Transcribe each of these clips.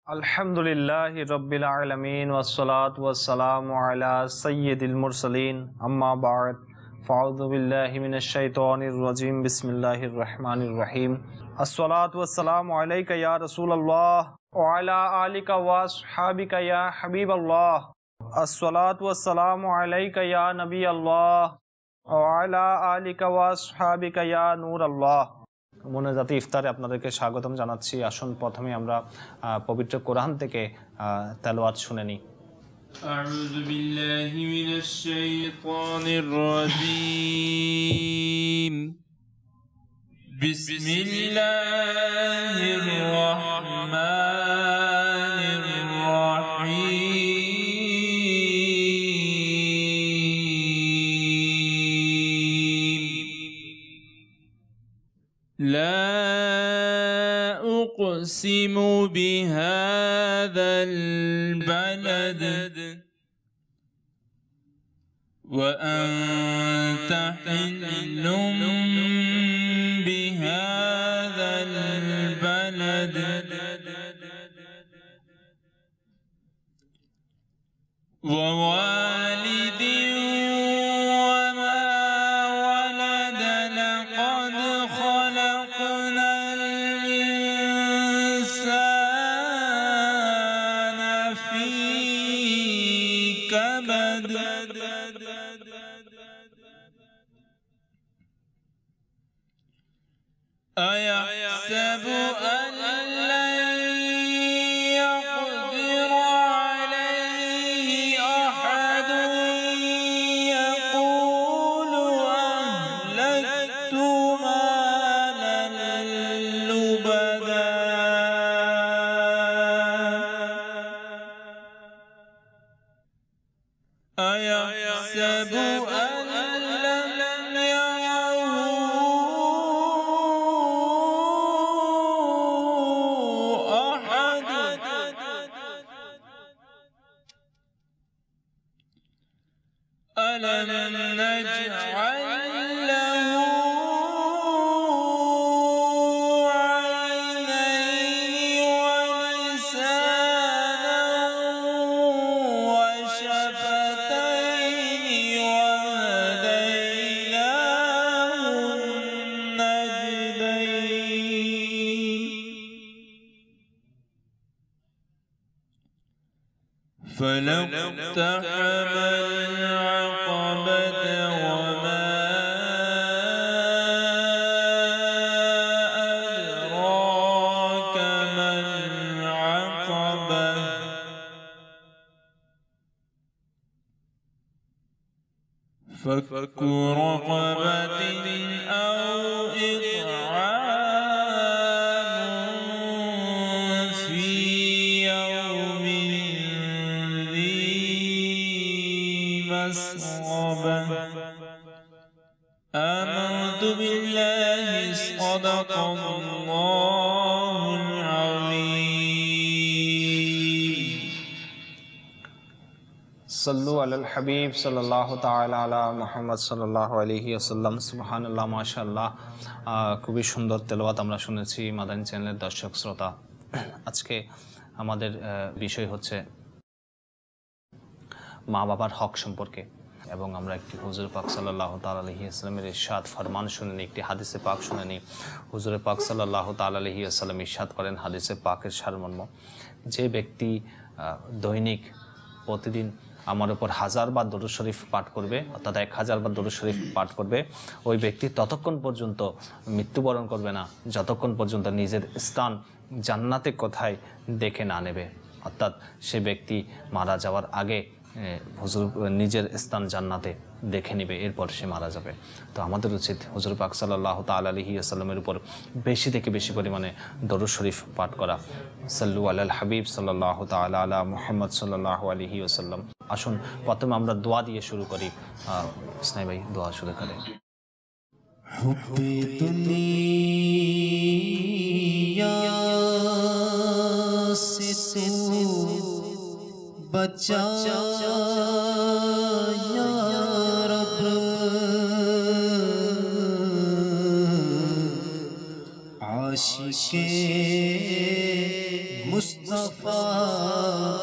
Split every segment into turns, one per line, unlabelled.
अल्हम्दुलिल्लाहि रब्बिल आलमीन वस्सलातु वस्सलामु अला सय्यिदिल मुरसलीन अम्मा बाद फ़अऊज़ु बिल्लाहि मिनश शैतानिर रजीम बिस्मिल्लाहिर रहमानिर रहीम अस्सलातु वस्सलामु अलैका या रसूलल्लाह व अला आलिका व अस्हाबिका या हबीबल्लाह अस्सलातु वस्सलामु अलैका या नबी अल्लाह व अला आलिका व अस्हाबिका या नूर अल्लाह। মোনাজাতে ইফতারে আপনাদেরকে স্বাগতম জানাচ্ছি। আসুন প্রথমে আমরা পবিত্র কোরআন থেকে তেলাওয়াত শুনে নিই।
আউযু বিল্লাহি মিনাশ শাইতানির রাজীম। বিসমিল্লাহির রাহমানির রাহিম। لا أقسم بهذا البلد وأنت حل بهذا البلد ووالد أيحسب أن لن يقدر عليه أحد يقول أهلكت مالا لبدا أيحسب أن ألم نجعل له عينين ولسانا وشفتين وهديناه النجدين فلو اقتحم العقبة وما أدراك ما العقبة فك رقبة أو إطعام في يوم مسغبة آمنت بالله صدق الله العظيم
सल्लु अलल हबीब सल्लल्लाहु ताआला अला मुहम्मद सल्लल्लाहु अलैहि वसल्लम। सुबहानाल्लाह, माशाআল্লাহ। খুবই সুন্দর তেলাওয়াত আমরা শুনেছি মাদানী চ্যানেলের দর্শক শ্রোতা। আজকে আমাদের বিষয় হচ্ছে মা বাবার হক সম্পর্কে, এবং আমরা একটি হুজুর পাক সাল্লাল্লাহু তাআলা আলাইহি ওয়াসাল্লামের ইরশাদ ফরমান শুনে নিই, একটি হাদিসে পাক শুনে নিই। হুজুর পাক সাল্লাল্লাহু তাআলা আলাইহি ওয়াসাল্লাম ইরশাদ করেন হাদিসে পাকের সারমর্ম, যে ব্যক্তি দৈনিক প্রতিদিন আমার উপর 1000 বার দরুদ শরীফ পাঠ করবে, অর্থাৎ 1000 বার দরুদ শরীফ পাঠ করবে, ওই ব্যক্তি ততক্ষণ পর্যন্ত মৃত্যুবরণ করবে না যতক্ষণ পর্যন্ত নিজের স্থান জান্নাতে কোথায় দেখে না নেবে। অর্থাৎ সে ব্যক্তি মারা যাওয়ার আগে হুজুর নিজের স্থান জান্নাতে দেখে নেবে, এরপর সে মারা যাবে। তো আমাদের উচিত হুজুর পাক সাল্লাল্লাহু তাআলা আলাইহি ওয়াসাল্লামের উপর বেশি থেকে বেশি পরিমাণে দরুদ শরীফ পাঠ করা। সাল্লু আলাল হাবিব সাল্লাল্লাহু তাআলা আলা মুহাম্মদ সাল্লাল্লাহু আলাইহি ওয়াসাল্লাম। আসুন প্রথমে আমরা দোয়া দিয়ে শুরু করি। ইসমাইল ভাই দোয়া শুরু করেন।
হুব্বে দুনিয়া से बचाया रब, आशिके मुस्तफा मुस्तफा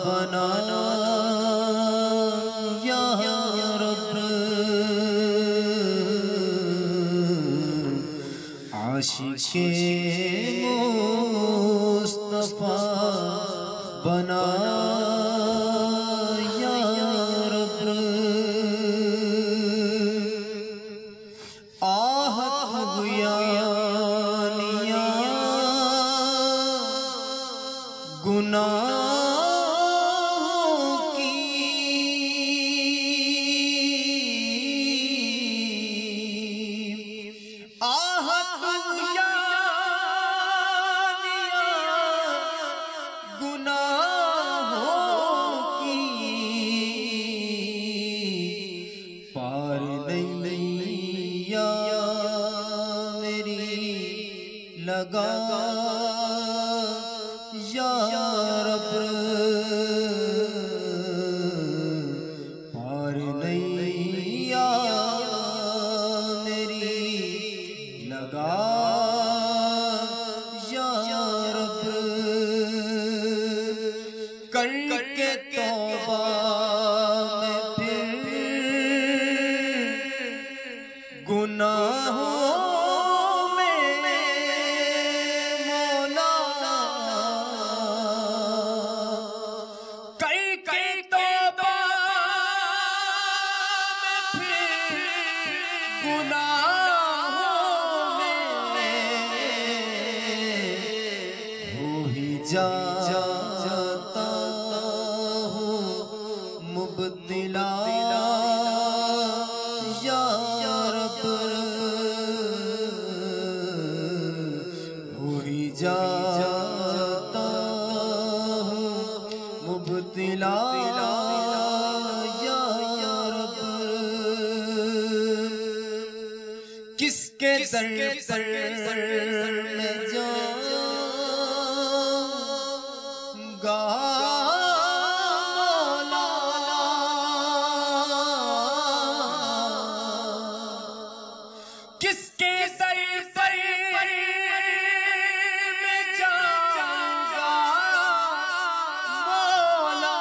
बनाना या रब आशिके मुस्तफा बनाना या रब आहत गुयानिया गुनाहों की आहत गुयानिया गुनाहों की पार नैया मेरी लगा या रब पार नैया मेरी लगा या रब करके तौबा में फिर गुनाहों जाता हूँ मुब्तिला या रब हो ही जाता हूँ मुब्तिला या रब किसके दर पर मैं जाऊंगा किसके दर पर मैं जाऊंगा मौला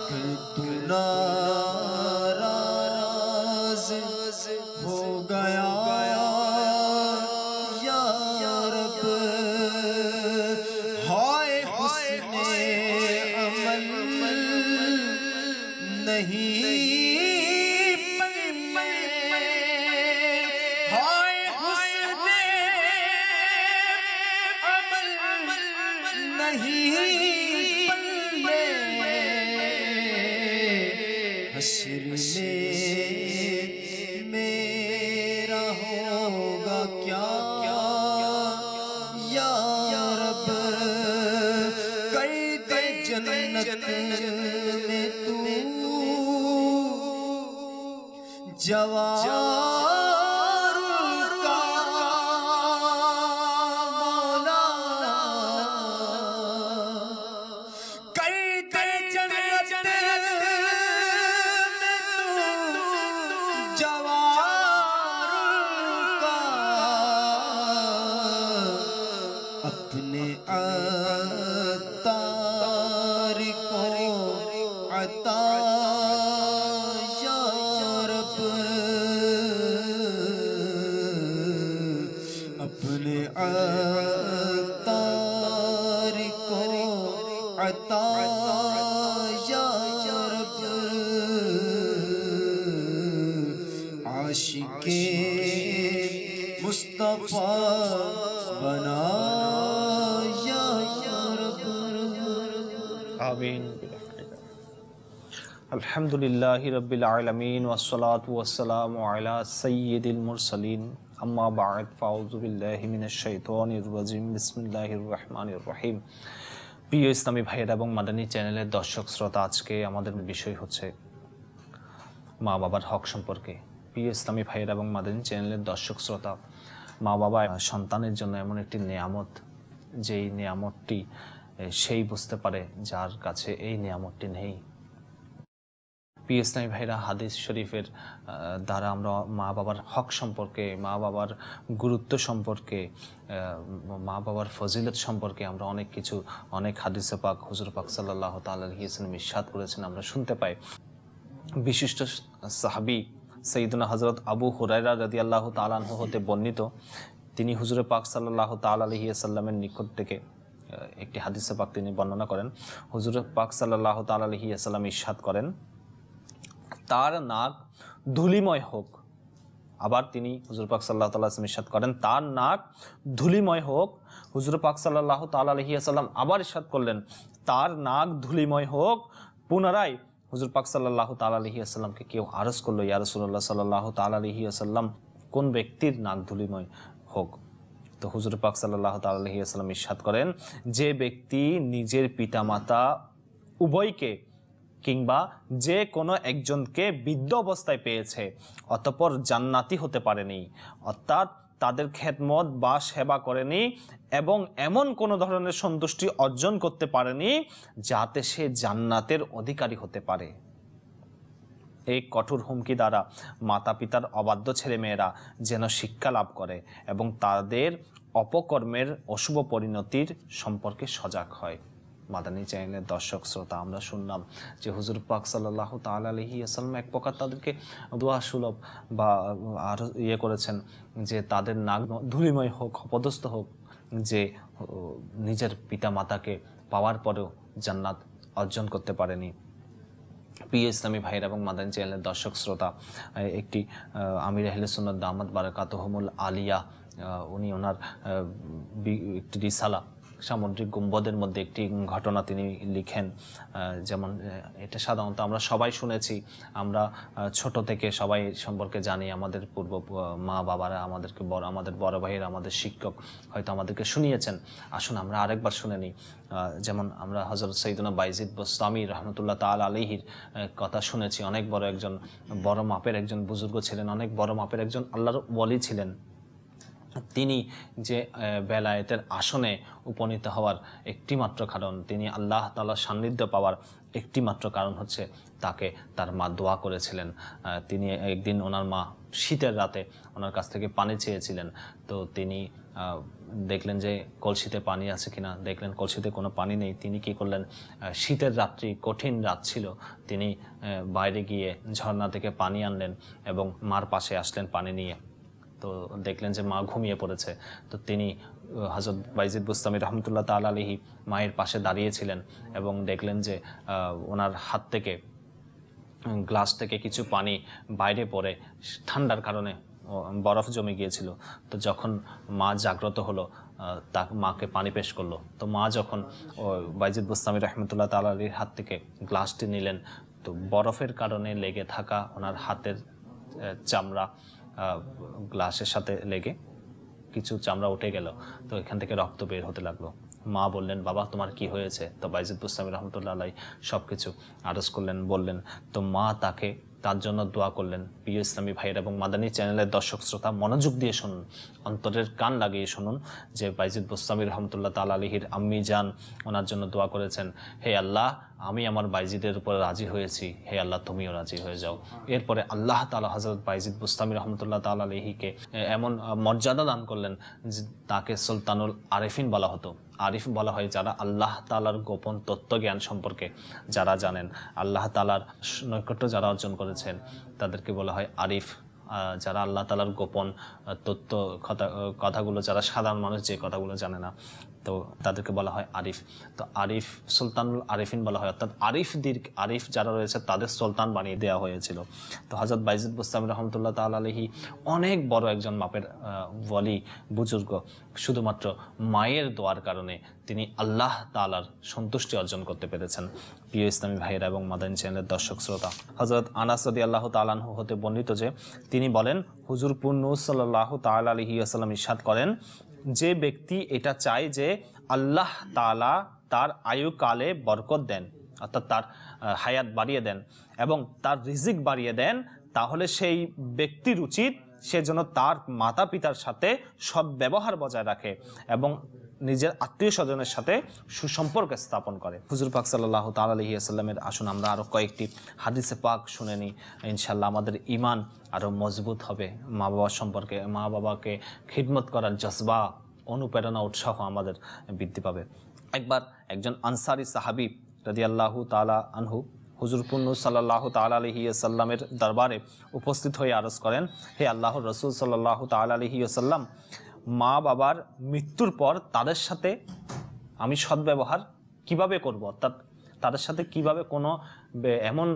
कर तू नाराज हो गया या रब हाय हुस्ने अमल नहीं हश्र में मेरा होगा क्या या रब कर दे जन्नत में तू जवार का मौला कर दे जन्नत अपने अतार को अता या रब अपने अतार को अता या रब आशिके मुस्तफा बना या रब
आमीन। अल्हम्दुलिल्लाहि रब्बिल आलमीन वस्सलातु वस्सलामु अला सय्यिदिल मुरसलीन अम्मा बाद फाउज़ु बिल्लाहि मिनश शैतानिर रजीम बिस्मिल्लाहिर रहमानिर रहीम। প্রিয় ইসলামী ভাইয়েরা এবং মাদানী চ্যানেলের দর্শক শ্রোতা, আজকে আমাদের বিষয় হচ্ছে মা বাবার হক সম্পর্কে। প্রিয় ইসলামী ভাইয়েরা এবং মাদানী চ্যানেলের দর্শক শ্রোতা, মা বাবা সন্তানের জন্য এমন একটি নেয়ামত, যেই নেয়ামতটি সেই বুঝতে পারে যার কাছে এই নেয়ামতটি নেই। প্রিয় ইসলামী ভাইরা, হাদিস শরীফের দ্বারা আমরা মা বাবার হক সম্পর্কে, মা বাবার গুরুত্ব সম্পর্কে, মা বাবার ফজিলত সম্পর্কে আমরা অনেক হাদিসে পাক হুজুর পাক সাল্লাল্লাহু তাআলা আলাইহি ওয়াসাল্লাম ইরশাদ করেছেন, আমরা শুনতে পাই। বিশিষ্ট সাহাবী সাইয়্যিদুনা হযরত আবু হুরায়রা রাদিয়াল্লাহু তাআলা আনহু হতে বর্ণিত, তিনি হুজুর পাক সাল্লাল্লাহু তাআলা আলাইহি ওয়াসাল্লামের নিকট থেকে একটি হাদিসে পাক তিনি বর্ণনা করেন। হুজুর পাক সাল্লাল্লাহু তাআলা আলাইহি ওয়াসাল্লাম ইরশাদ করেন, তার নাক ধুলিময় হোক। আবার তিনি হুজুর পাক সাল্লাল্লাহু তাআলা আলাইহি ইরশাদ করেন, তার নাক ধুলিময় হোক। হুজুর পাক সাল্লাল্লাহু তাআলা আলাইহি ওয়াসাল্লাম আবার ইরশাদ করলেন, তার নাক ধুলিময় হোক। পুনরায় হুজুর পাক সাল্লাল্লাহু তাআলা আলাইহি ওয়াসাল্লামকে কেউ আরজ করলো, ইয়া রাসূলুল্লাহ সাল্লাল্লাহু তাআলা আলাইহি ওয়াসাল্লাম, কোন ব্যক্তির নাক ধুলিময় হোক? তো হুজুর পাক সাল্লাল্লাহু তাআলা আলাইহি ওয়াসাল্লাম ইরশাদ করেন, যে ব্যক্তি নিজের পিতামাতা উভয়কে কিংবা যে কোনো একজনকে বৃদ্ধ অবস্থায় পেয়েছে অতঃপর জান্নাতি হতে পারেনি, অর্থাৎ তাদের খেদমত বা সেবা করেনি এবং এমন কোনো ধরনের সন্তুষ্টি অর্জন করতে পারেনি যাতে সে জান্নাতের অধিকারী হতে পারে। এই কঠোর হুমকি দ্বারা মাতা পিতার অবাধ্য ছেলেমেয়েরা যেন শিক্ষা লাভ করে এবং তাদের অপকর্মের অশুভ পরিণতির সম্পর্কে সজাগ হয়। মাদানী চ্যানেলের দর্শক শ্রোতা, আমরা শুনলাম যে হুজুর পাক সাল্লাল্লাহু তাআলা আলাইহি ওয়াসাল্লাম এক প্রকার তাদেরকে দোয়া সুলভ বা আরো করেছেন যে তাদের নাক ধুলিময় হোক, অপদস্থ হোক, যে নিজের পিতা মাতাকে পাওয়ার পরেও জান্নাত অর্জন করতে পারেনি। প্রিয় ইসলামী ভাইয়ের এবং মাদানী চ্যানেলের দর্শক শ্রোতা, একটি আমির আহলে সুন্নাত দামাত বারাকাতুহুমুল আলিয়া, উনি ওনার একটি রিসালা সামুদ্রিক গম্বদের মধ্যে একটি ঘটনা তিনি লিখেন। যেমন এটা সাধারণত আমরা সবাই শুনেছি, আমরা ছোট থেকে সবাই সম্পর্কে জানি, আমাদের পূর্ব মা বাবারা আমাদের বড় ভাইয়েরা, আমাদের শিক্ষক হয়তো আমাদেরকে শুনিয়েছেন। আসুন আমরা আরেকবার শুনে নিই। যেমন আমরা হযরত সাইয়্যিদুনা বাইজিদ বুস্তামি রাহমাতুল্লাহ তাআলা আলাইহির কথা শুনেছি। অনেক বড় মাপের একজন বুজুর্গ ছিলেন, অনেক বড় মাপের একজন আল্লাহর ওয়ালি ছিলেন। তিনি যে বেলায়েতের আসনে উপনীত হওয়ার একটিমাত্র কারণ, তিনি আল্লাহ তাআলার সান্নিধ্য পাওয়ার একটিমাত্র কারণ হচ্ছে তাকে তার মা দোয়া করেছিলেন। তিনি একদিন ওনার মা শীতের রাতে ওনার কাছ থেকে পানি চেয়েছিলেন। তো তিনি দেখলেন যে কলসিতে পানি আছে কিনা, দেখলেন কলসিতে কোনো পানি নেই। তিনি কি করলেন, শীতের রাত্রি, কঠিন রাত ছিল, তিনি বাইরে গিয়ে ঝর্ণা থেকে পানি আনলেন এবং মার পাশে আসলেন পানি নিয়ে। তো দেখলেন যে মা ঘুমিয়ে পড়েছে। তো তিনি হযরত বাইজিদ বুস্তামি রহমতুল্লাহ তাআলা আলাইহি মায়ের পাশে দাঁড়িয়েছিলেন এবং দেখলেন যে ওনার হাত থেকে গ্লাস থেকে কিছু পানি বাইরে পড়ে ঠান্ডার কারণে বরফ জমে গিয়েছিল। তো যখন মা জাগ্রত হলো, মাকে পানি পেশ করলো। তো মা যখন বাইজিদ বুস্তামি রহমতুল্লাহ তাআলা আলাইহির হাত থেকে গ্লাসটি নিলেন, তো বরফের কারণে লেগে থাকা ওনার হাতের চামড়া গ্লাসের সাথে লেগে কিছু চামড়া উঠে গেল। তো এখান থেকে রক্ত বের হতে লাগলো। মা বললেন, বাবা তোমার কি হয়েছে? তো বাইজিদ বুস্তামি রহমতুল্লাহ আলাইহি সব কিছু আরজ করলেন, বললেন। তো মা তার জন্য দোয়া করলেন। প্রিয় ইসলামী ভাইয়ের এবং মাদানী চ্যানেলের দর্শক শ্রোতা, মনোযোগ দিয়ে শুনুন, অন্তরের কান লাগিয়ে শুনুন যে বাইজিদ বুস্তামি রহমতুল্লাহ তাআলা আলাইহির আম্মি জান ওনার জন্য দোয়া করেছেন, হে আল্লাহ, আমি আমার বাইজিদের উপরে রাজি হয়েছি, হে আল্লাহ তুমিও রাজি হয়ে যাও। এরপরে আল্লাহ তাআলা হযরত বাইজিদ বুস্তামি রহমতুল্লাহ তাআলা আলাইহিকে এমন মর্যাদা দান করলেন যে তাকে সুলতানুল আরিফিন বলা হতো। আরিফ বলা হয় যারা আল্লাহ তাআলার গোপন তত্ত্বজ্ঞান সম্পর্কে যারা জানেন, আল্লাহ তাআলার নৈকট্য যারা অর্জন করেছেন তাদেরকে বলা হয় আরিফ। যারা আল্লাহ তাআলার গোপন তত্ত্ব কথাগুলো, যারা সাধারণ মানুষ যে কথাগুলো জানে না, তো তাদেরকে বলা হয় আরিফ। তো আরিফ সুলতানুল আরিফিন বলা হয়, অর্থাৎ আরিফ যারা রয়েছে তাদের সুলতান বানিয়ে দেওয়া হয়েছিল। তো হযরত বাইজিদ বুস্তামি রহমতুল্লাহ তাআলা আলাইহি অনেক বড় একজন মাপের ওয়ালি বুজুর্গ। শুধুমাত্র মায়ের দোয়ার কারণে তিনি আল্লাহ তাআলার সন্তুষ্টি অর্জন করতে পেরেছেন। প্রিয় ইসলামী ভাইয়েরা এবং মাদানী চ্যানেলের দর্শক শ্রোতা, হযরত আনাস রাদিয়াল্লাহু তাআলা আনহু হতে বর্ণিত যে তিনি বলেন, হুজুর নূর সাল্লাল্লাহু তাআলা আলাইহি ওয়াসাল্লাম ইরশাদ করেন, যে ব্যক্তি এটা চায় যে আল্লাহ তাআলা তার আয়ুকালে বরকত দেন, অর্থাৎ তার হায়াত বাড়িয়ে দেন এবং তার রিজিক বাড়িয়ে দেন, তাহলে সেই ব্যক্তির উচিত সে যেন তার মাতা পিতার সাথে সদ্ব্যবহার বজায় রাখে এবং নিজের আত্মীয় স্বজনের সাথে সুসম্পর্ক স্থাপন করে। হুজুর পাক সাল্লাল্লাহু তাআলা আলাইহি ওয়াসাল্লামের আসুন আমরা আরও কয়েকটি হাদিসে পাক শুনে নিই। ইনশাআল্লাহ আমাদের ঈমান আরও মজবুত হবে। মা বাবার সম্পর্কে, মা বাবাকে খিদমত করার জজবা, অনুপ্রেরণা, উৎসাহ আমাদের বৃদ্ধি পাবে। একবার একজন আনসারি সাহাবী রাদিয়াল্লাহু তাআলা আনহু হুজুর পুন্নু সাল্লাল্লাহু তাআলা আলাইহি ওয়াসাল্লামের দরবারে উপস্থিত হয়ে আরজ করেন, হে আল্লাহর রাসূল সাল্লাল্লাহু তাআলা আলাইহি ওয়াসাল্লাম, মা বাবার মৃত্যুর পর তাদের সাথে আমি সদ্ব্যবহার কিভাবে করব, অর্থাৎ তাদের সাথে কিভাবে কোনো এমন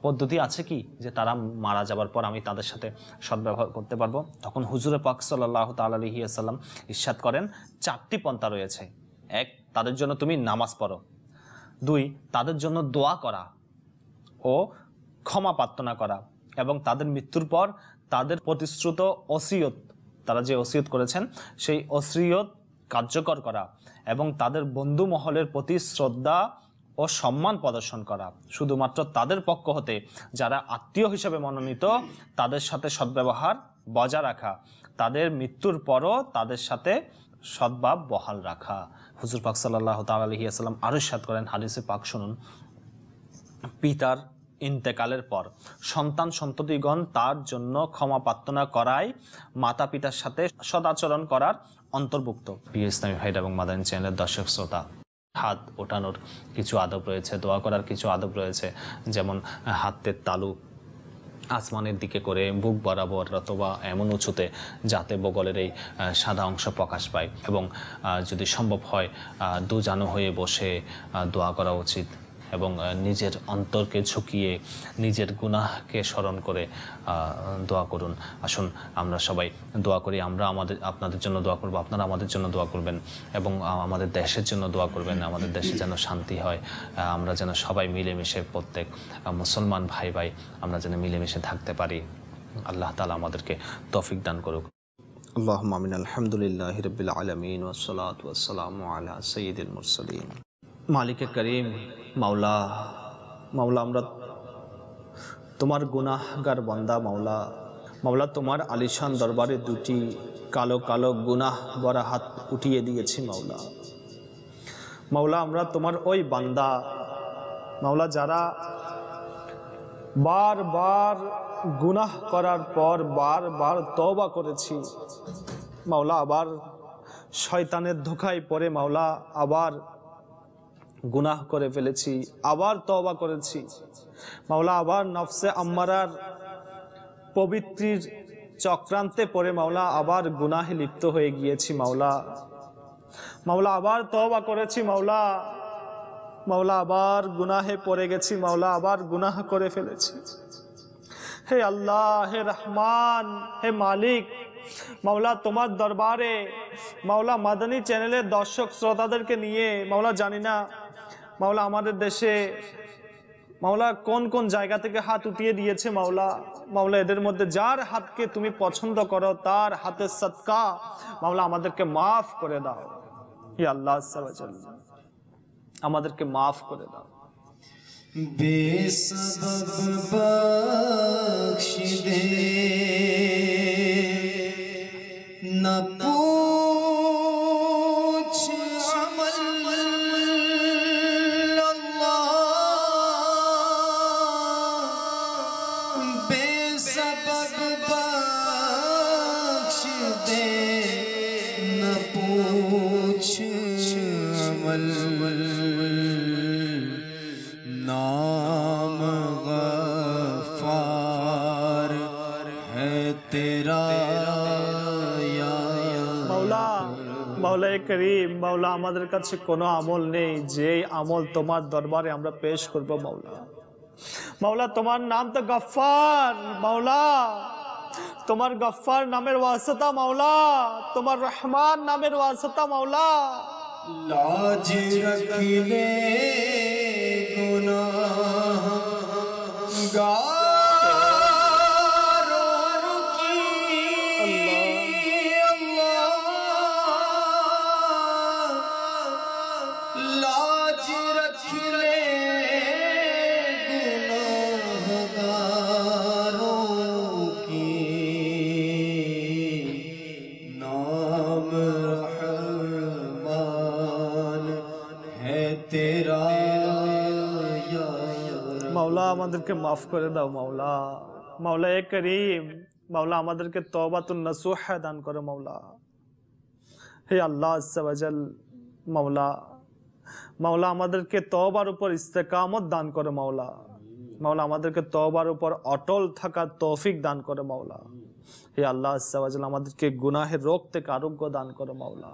পদ্ধতি আছে কি যে তারা মারা যাবার পর আমি তাদের সাথে সদ্ব্যবহার করতে পারবো? তখন হুজুরে পাক সাল্লাল্লাহু তাআলা আলাইহি ওয়াসাল্লাম ইরশাদ করেন, 4টি পন্থা রয়েছে। 1, তাদের জন্য তুমি নামাজ পড়ো। 2, তাদের জন্য দোয়া করা ও ক্ষমা প্রার্থনা করা, এবং তাদের মৃত্যুর পর তাদের প্রতিশ্রুত ওসিয়ত, তারা যে ওসিয়ত করেছেন সেই ওসিয়ত কার্যকর করা, এবং তাদের বন্ধু মহলের প্রতি শ্রদ্ধা ও সম্মান প্রদর্শন করা। শুধুমাত্র তাদের পক্ষ হতে যারা আত্মীয় হিসেবে মনোনীত তাদের সাথে সদ্ব্যবহার বজায় রাখা, তাদের মৃত্যুর পরও তাদের সাথে সদ্ভাব বহাল রাখা। হুজুর পাক সাল্লাল্লাহু তাআলা আলাইহি ওয়াসাল্লাম আরো ইরশাদ করেন, হাদিসে পাক শুনুন, পিতার ইন্তেকালের পর সন্তান সন্ততিগণ তার জন্য ক্ষমা প্রার্থনা করায় মাতা পিতার সাথে সদাচরণ করার অন্তর্ভুক্ত। প্রিয় ইসলামী ভাইরা এবং মাদানী চ্যানেলের দর্শক শ্রোতা, হাত ওঠানোর কিছু আদব রয়েছে, দোয়া করার কিছু আদব রয়েছে, যেমন হাতের তালু আসমানের দিকে করে বুক বরাবর অথবা এমন উঁচুতে যাতে বগলের এই সাদা অংশ প্রকাশ পায়, এবং যদি সম্ভব হয় দুজানু হয়ে বসে দোয়া করা উচিত, এবং নিজের অন্তরকে ঝুঁকিয়ে নিজের গুনাহকে স্মরণ করে দোয়া করুন। আসুন আমরা সবাই দোয়া করি। আমরা আপনাদের জন্য দোয়া করব, আপনারা আমাদের জন্য দোয়া করবেন, এবং আমাদের দেশের জন্য দোয়া করবেন, আমাদের দেশে যেন শান্তি হয়, আমরা যেন সবাই মিলেমিশে, প্রত্যেক মুসলমান ভাই ভাই আমরা যেন মিলেমিশে থাকতে পারি। আল্লাহ তাআলা আমাদেরকে তৌফিক দান করুক। আল্লাহুম্মা আমিন। আলহামদুলিল্লাহি রাব্বিল আলামিন ওয়াসসালাতু ওয়াসসালামু আলা সাইয়্যিদিল মুরসালিন। মালিকে করিম, মাওলা, আমরা তোমার গুনাহগার বান্দা। মাওলা তোমার আলিশান দরবারে 2টি কালো কালো গুনাহ ভরা হাত উঠিয়ে দিয়েছি মাওলা। আমরা তোমার ওই বান্দা মাওলা, যারা বারবার গুনাহ করার পর বারবার তওবা করেছি মাওলা, আবার শয়তানের ধোঁকায় পড়ে মাওলা আবার গুনাহ করে ফেলেছি, আবার তওবা করেছি মাওলা, আবার নফসে আম্মারার পবিত্রির চক্রান্তে পড়ে মাওলা আবার গুনাহে লিপ্ত হয়ে গিয়েছি মাওলা। আবার তওবা করেছি মাওলা, আবার গুনাহে পড়ে গেছি মাওলা, আবার গুনাহ করে ফেলেছি। হে আল্লাহ, হে রহমান, হে মালিক মাওলা, তোমার দরবারে মাওলা মাদানী চ্যানেলের দর্শক শ্রোতাদেরকে নিয়ে মাওলা, জানি না মাওলা আমাদের দেশে মাওলা কোন কোন জায়গা থেকে হাত উঠিয়ে দিয়েছে মাওলা, এদের মধ্যে যার হাতকে তুমি পছন্দ করো তার হাতের সদকা মাওলা আমাদেরকে মাফ করে দাও। হে আল্লাহ, আমাদেরকে মাফ করে দাও।
बेसबब बख्श दे न पूछ अमल अल्लाह, बेसबब बख्श दे न पूछ अमल, नाम गफ्फार है तेरा या
মাওলা করিম, মাওলা আমাদের কাছে কোনো আমল নেই যে আমল তোমার দরবারে আমরা পেশ করব মাওলা। তোমার নাম তো গফফার মাওলা, তোমার গফফার নামের ওয়াসিতা মাওলা, তোমার রহমান নামের ওয়াসিতা মাওলা।
लाज रख ले गुनाहगारों की अल्लाह, लाज रख ले गुनाहगारों की, नाम रहम तेरा
মাওলা আমাদেরকে মাফ করে দাও মাওলা। মাওলা এ করিম, মাওলা আমাদেরকে তওবাতুন নসুহ দান করো মাওলা। হে আল্লাহ আজ্জা ওয়া জাল, মাওলা মাওলা আমাদেরকে তওবার উপর ইস্তেকামত দান করো মাওলা। মাওলা আমাদেরকে তওবার উপর অটল থাকার তৌফিক দান করো মাওলা। হে আল্লাহ আজ্জা ওয়া জাল, আমাদেরকে গুনাহের রোগ থেকে আরোগ্য দান করো মাওলা।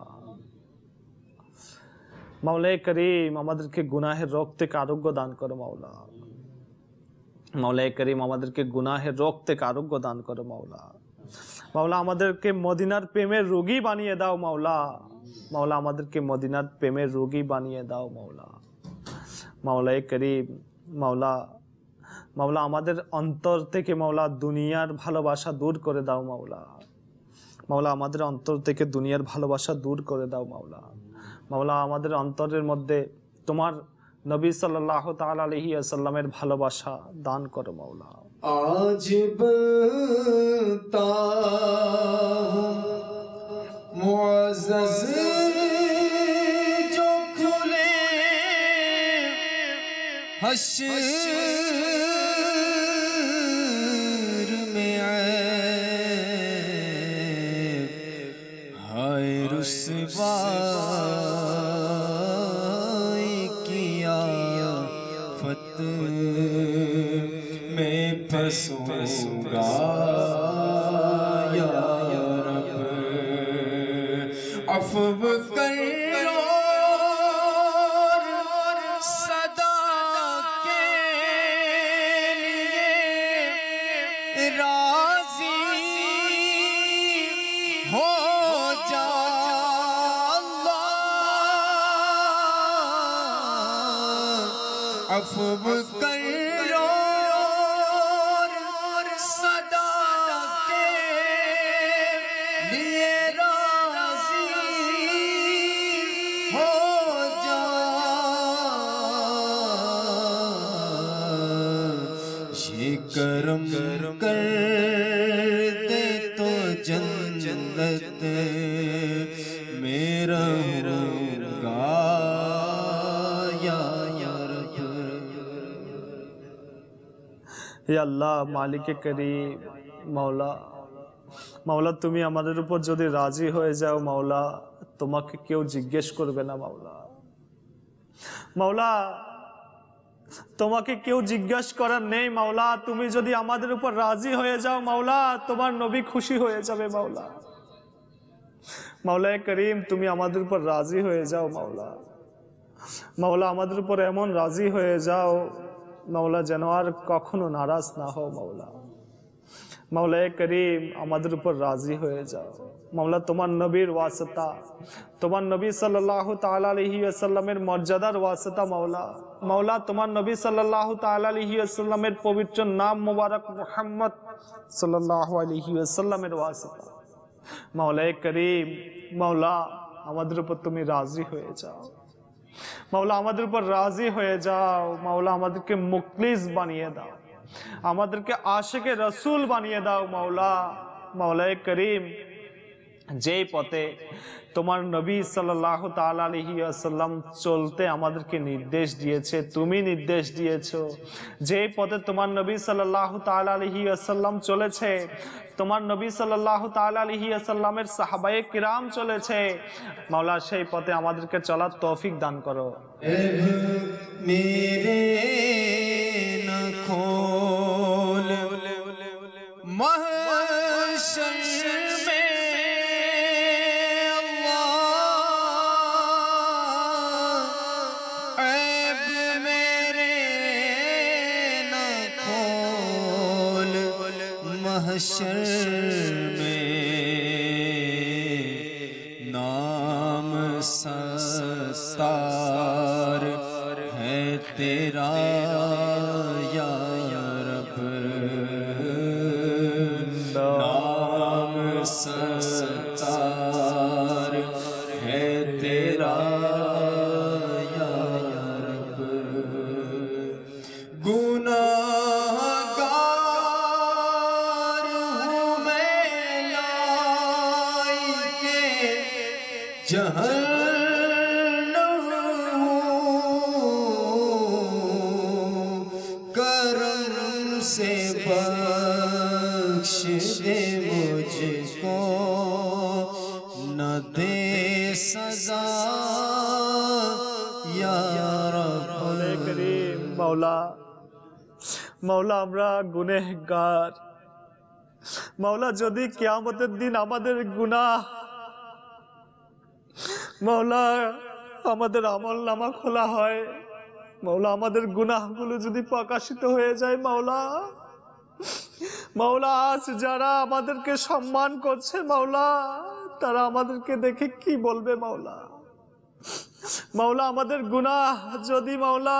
মাওলা করিম আমাদেরকে গুনাহের রোগ থেকে আরোগ্য দান করো মাওলা। মাওলা করিম আমাদেরকে গুনাহের রোগ থেকে আরোগ্য দান করো মাওলা। মাওলা আমাদেরকে মদিনার প্রেমের রোগী বানিয়ে দাও মাওলা। মাওলা আমাদেরকে মদিনার প্রেমের রোগী বানিয়ে দাও মাওলা। মাওলা করিম, মাওলা মাওলা আমাদের অন্তর থেকে মাওলা দুনিয়ার ভালোবাসা দূর করে দাও মাওলা। মাওলা আমাদের অন্তর থেকে দুনিয়ার ভালোবাসা দূর করে দাও মাওলা। মাওলা আমাদের অন্তরের মধ্যে তোমার নবী সাল্লাল্লাহু তাআলা আলাইহি ওয়াসাল্লামের ভালোবাসা দান করো মাওলা।
आज बनता हूँ मुअज़्ज़ज़ जो खुले हश्र में ऐब हाय रुसवाई किया फत मैं फंसूंगा या रब अफ़व करो सदा के लिए राज़ी हो जा अल्लाह अफ़व करो सदा के लिए राज़ी हो जा ये करम कर दे तो जन्नत मेरा रहूंगा या रब।
হে আল্লাহ মালিকে করিম, মাওলা মাওলা তুমি আমাদের উপর যদি রাজি হয়ে যাও মাওলা, তোমাকে কেউ জিজ্ঞেস করবে না মাওলা। মাওলা তোমাকে কেউ জিজ্ঞাসা করার নেই মাওলা। তুমি যদি আমাদের উপর রাজি হয়ে যাও মাওলা, তোমার নবী খুশি হয়ে যাবে মাওলা। মাওলা করিম তুমি আমাদের উপর রাজি হয়ে যাও মাওলা। মাওলা আমাদের উপর এমন রাজি হয়ে যাও মাওলা যেন আর কখনো নারাজ না হও মাওলা। মাওলা করিম আমাদের উপর রাজি হয়ে যাও মাওলা। তোমার নবীর ওয়াসিতা, তোমার নবী সাল্লাল্লাহু তাআলা আলাইহি ওয়াসাল্লামের মর্যাদার ওয়াসিতা মাওলা। মাওলা তোমার নবী সাল্লাল্লাহু তাআলা আলাইহি ওয়াসাল্লামের পবিত্র নাম মুবারক মুহাম্মদ সাল্লাল্লাহু আলাইহি ওয়াসাল্লামের ওয়াসিতা মাওলা করিম, মাওলা আমাদের উপর তুমি রাজি হয়ে যাও মাওলা। আমাদের উপর রাজি হয়ে যাও মাওলা। আমাদেরকে মুখলিস বানিয়ে দাও, আমাদেরকে আশিকে রসুল বানিয়ে দাও মাওলা। মাওলা করিম যেই পথে তোমার নবী সাল্লাল্লাহু তাআলা আলাইহি ওয়াসাল্লাম চলতে আমাদেরকে নির্দেশ দিয়েছে, তুমি নির্দেশ দিয়েছো, যেই পথে তোমার নবী সাল্লাল্লাহু তাআলা আলাইহি ওয়াসাল্লাম চলেছে, তোমার নবী সাল্লাল্লাহু তাআলা আলাইহি ওয়াসাল্লামের সাহাবায়ে কিরাম চলেছে মাওলা, সেই পথে আমাদেরকে চলার তৌফিক দান করো।
मेरे न खोल महशर में अल्लाह, ऐब मेरे न खोल महशर में, नाम सत्तार है तेरा या रब, नाम सत्तार है तेरा या रब। गुनाहगार हूँ मैं लाइके जहन्नम हूँ, या रब
मौला करीम मौला मौला আমরা গুনাহগার मौला যদি কিয়ামতের দিন আমাদের গুনাহ मौला আমাদের আমলনামা খোলা হয় मौला আমাদের গুনাহগুলো যদি প্রকাশিত হয়ে যায় मौला मौला আজ যারা আমাদেরকে সম্মান করছে मौला তারা আমাদেরকে দেখে কি বলবে मौला मौला আমাদের গুনাহ যদি मौला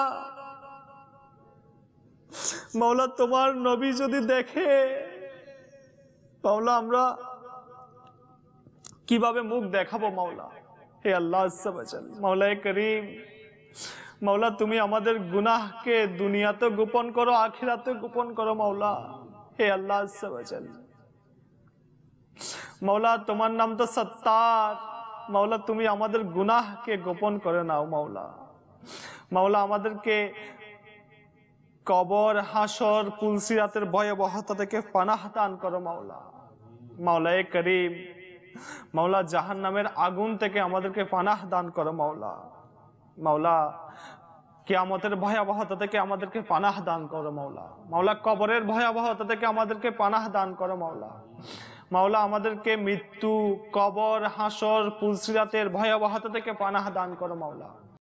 मौला তোমার নবী যদি দেখে मौला আমরা কিভাবে মুখ দেখাবো मौला হে আল্লাহ আজ্জা ওয়াজাল मौला করিম मौला তুমি আমাদের গুনাহকে দুনিয়াতে গোপন করো আখিরাতে গোপন করো मौला হে আল্লাহ আজ্জা ওয়াজাল मौला তোমার নাম তো সত্তার मौला তুমি আমাদের গুনাহকে গোপন করে নাও मौला मौला আমাদেরকে কবর হাসর পুলসিরাতের ভয়াবহতা থেকে পানাহ দান করো मौला मौला করিম मौला জাহান্নামের আগুন থেকে আমাদেরকে পানাহ দান করো मौला मौला কিয়ামতের ভয়াবহতা থেকে আমাদেরকে পানাহ দান করো मौला मौला কবরের ভয়াবহতা থেকে আমাদেরকে পানাহ দান করো मौला मौला আমাদেরকে মৃত্যু কবর হাসর পুলসিরাতের ভয়াবহতা থেকে পানাহ দান করো मौला